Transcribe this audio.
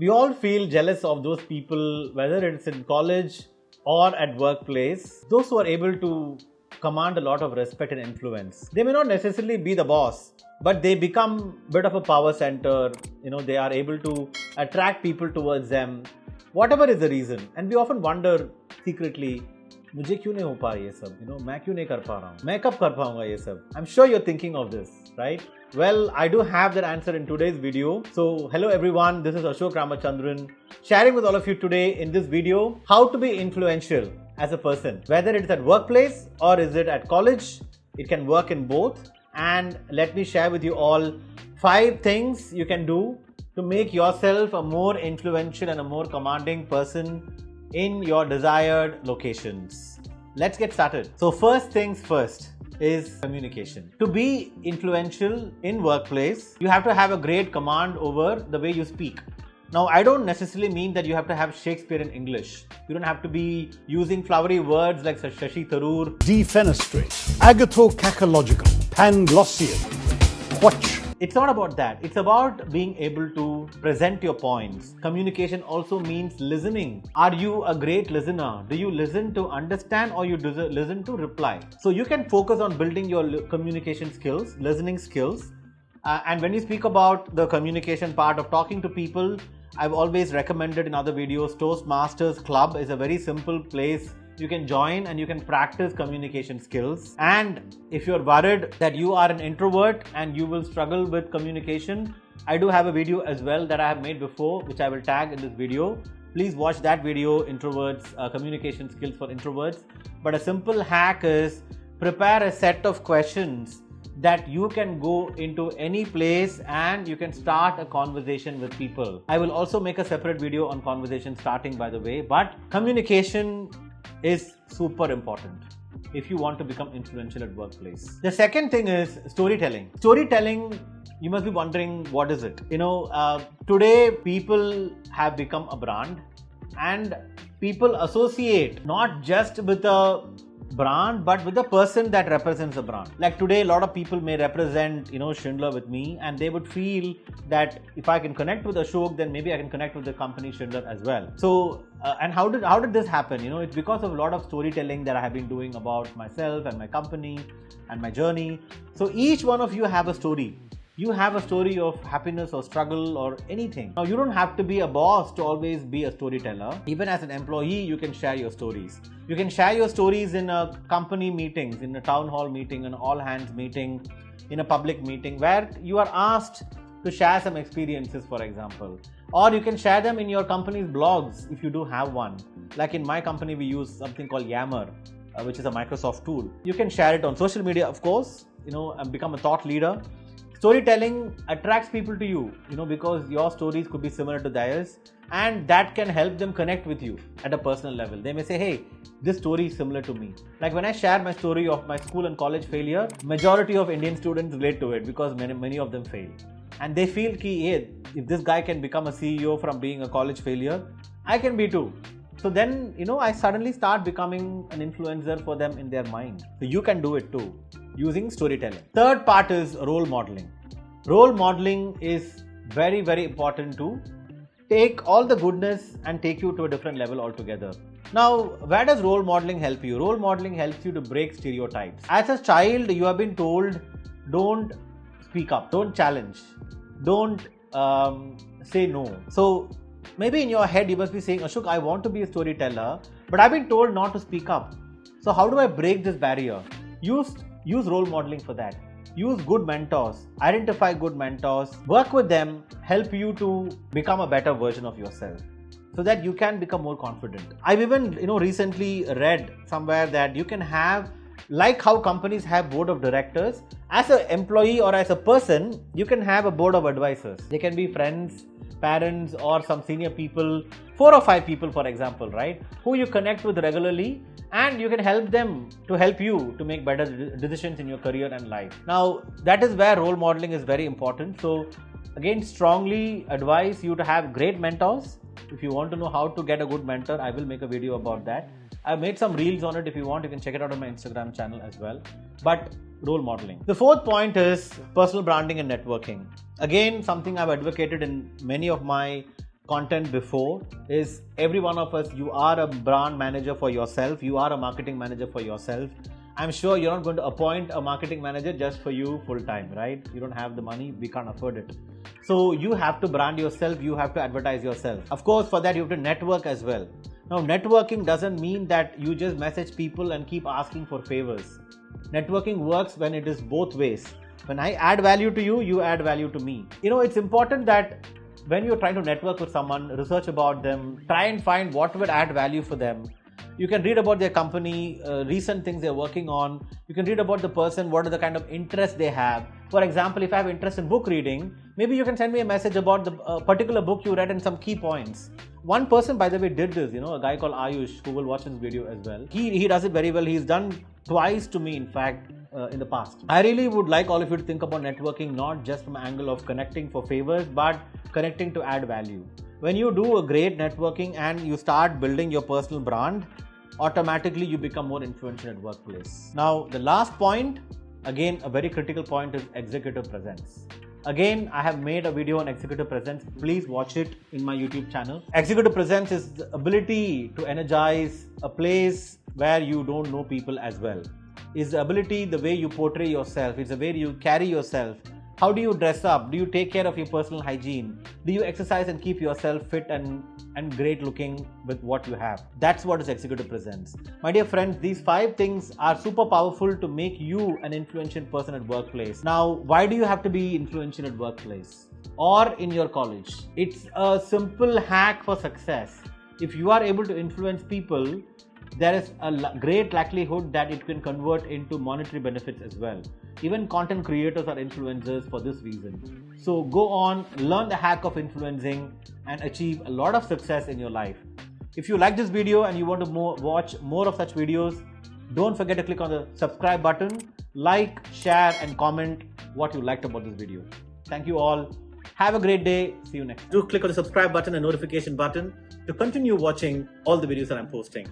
We all feel jealous of those people, whether it's in college or at workplace, those who are able to command a lot of respect and influence. They may not necessarily be the boss, but they become a bit of a power center. They are able to attract people towards them, whatever is the reason. And we often wonder secretly, मुझे क्यों नहीं हो पा ये सब? मैं क्यों नहीं कर पा रहा हूँ? मैं कब कर पाऊंगा ये सब? I'm sure you're thinking of this, right? Well, I do have that answer in today's video. So, hello everyone, this is Ashok Ramachandran sharing with all of you today in this video how to be influential as a person. Whether it's at workplace or is it at college, it can work in both. And let me share with you all 5 things you can do to make yourself a more influential and a more commanding person in your desired locations. Let's get started. So first things first is communication. To be influential in workplace, you have to have a great command over the way you speak. Now, I don't necessarily mean that you have to have Shakespearean English. You don't have to be using flowery words like Shashi Tharoor. Defenestrate, agathocacological, Panglossian, Quatch. It's not about that. It's about being able to present your points. Communication also means listening. Are you a great listener? Do you listen to understand or you listen to reply? So you can focus on building your communication skills, listening skills. And when you speak about the communication part of talking to people, I've always recommended in other videos, Toastmasters Club is a very simple place you can join and you can practice communication skills. And if you're worried that you are an introvert and you will struggle with communication, I do have a video as well that I have made before, which I will tag in this video. Please watch that video, Introverts, Communication Skills for Introverts. But a simple hack is prepare a set of questions that you can go into any place and you can start a conversation with people. I will also make a separate video on conversation starting, by the way, but communication is super important if you want to become influential at workplace. The second thing is storytelling. Storytelling, you must be wondering, what is it? Today people have become a brand and people associate not just with a brand but with the person that represents a brand. Like today, a lot of people may represent Schindler with me, and they would feel that if I can connect with Ashok, then maybe I can connect with the company Schindler as well. So and how did this happen? It's because of a lot of storytelling that I have been doing about myself and my company and my journey. So each one of you have a story. You have a story of happiness or struggle or anything. Now, you don't have to be a boss to always be a storyteller. Even as an employee, you can share your stories. You can share your stories in a company meetings, in a town hall meeting, an all hands meeting, in a public meeting where you are asked to share some experiences, for example. Or you can share them in your company's blogs if you do have one. Like in my company, we use something called Yammer, which is a Microsoft tool. You can share it on social media, of course, and become a thought leader. Storytelling attracts people to you, because your stories could be similar to theirs, and that can help them connect with you at a personal level. They may say, hey, this story is similar to me. Like when I share my story of my school and college failure, majority of Indian students relate to it because many of them fail. And they feel ki, hey, if this guy can become a CEO from being a college failure, I can be too. So then, I suddenly start becoming an influencer for them in their mind. So you can do it too, using storytelling. Third part is role modeling. Role modeling is very, very important to take all the goodness and take you to a different level altogether. Now, where does role modeling help you? Role modeling helps you to break stereotypes. As a child, you have been told, don't speak up, don't challenge, don't say no. So maybe in your head, you must be saying, Ashok, I want to be a storyteller, but I've been told not to speak up. So how do I break this barrier? Use role modeling for that. Use good mentors, identify good mentors, work with them, help you to become a better version of yourself so that you can become more confident. I've even, recently read somewhere that you can have, like how companies have board of directors, as an employee or as a person, you can have a board of advisors. They can be friends, parents, or some senior people, 4 or 5 people, for example, right? Who you connect with regularly, and you can help them to help you to make better decisions in your career and life. Now, that is where role modeling is very important. So again, strongly advise you to have great mentors. If you want to know how to get a good mentor, I will make a video about that. I've made some reels on it. If you want, you can check it out on my Instagram channel as well. But role modeling. The fourth point is personal branding and networking. Again, something I've advocated in many of my content before is every one of us, you are a brand manager for yourself, you are a marketing manager for yourself. I'm sure you're not going to appoint a marketing manager just for you full time, right? You don't have the money, we can't afford it. So you have to brand yourself, you have to advertise yourself. Of course, for that you have to network as well. Now, networking doesn't mean that you just message people and keep asking for favors. Networking works when it is both ways. When I add value to you, you add value to me. It's important that when you're trying to network with someone, research about them, try and find what would add value for them. You can read about their company, recent things they're working on. You can read about the person, what are the kind of interests they have. For example, if I have interest in book reading, maybe you can send me a message about the particular book you read and some key points. One person, by the way, did this, a guy called Ayush, who will watch this video as well. He does it very well. He's done twice to me, in fact, in the past. I really would like all of you to think about networking, not just from an angle of connecting for favors, but connecting to add value. When you do a great networking and you start building your personal brand, automatically you become more influential at workplace. Now, the last point, again, a very critical point, is executive presence. Again, I have made a video on executive presence. Please watch it in my YouTube channel. Executive presence is the ability to energize a place where you don't know people as well. It's the ability, the way you portray yourself. It's the way you carry yourself. How do you dress up? Do you take care of your personal hygiene? Do you exercise and keep yourself fit and great looking with what you have? That's what is executive presence. My dear friends, these 5 things are super powerful to make you an influential person at workplace. Now, why do you have to be influential at workplace or in your college? It's a simple hack for success. If you are able to influence people, there is a great likelihood that it can convert into monetary benefits as well. Even content creators are influencers for this reason. So go on, learn the hack of influencing and achieve a lot of success in your life. If you like this video and you want to watch more of such videos, don't forget to click on the subscribe button, like, share and comment what you liked about this video. Thank you all. Have a great day. See you next time. Do click on the subscribe button and notification button to continue watching all the videos that I'm posting.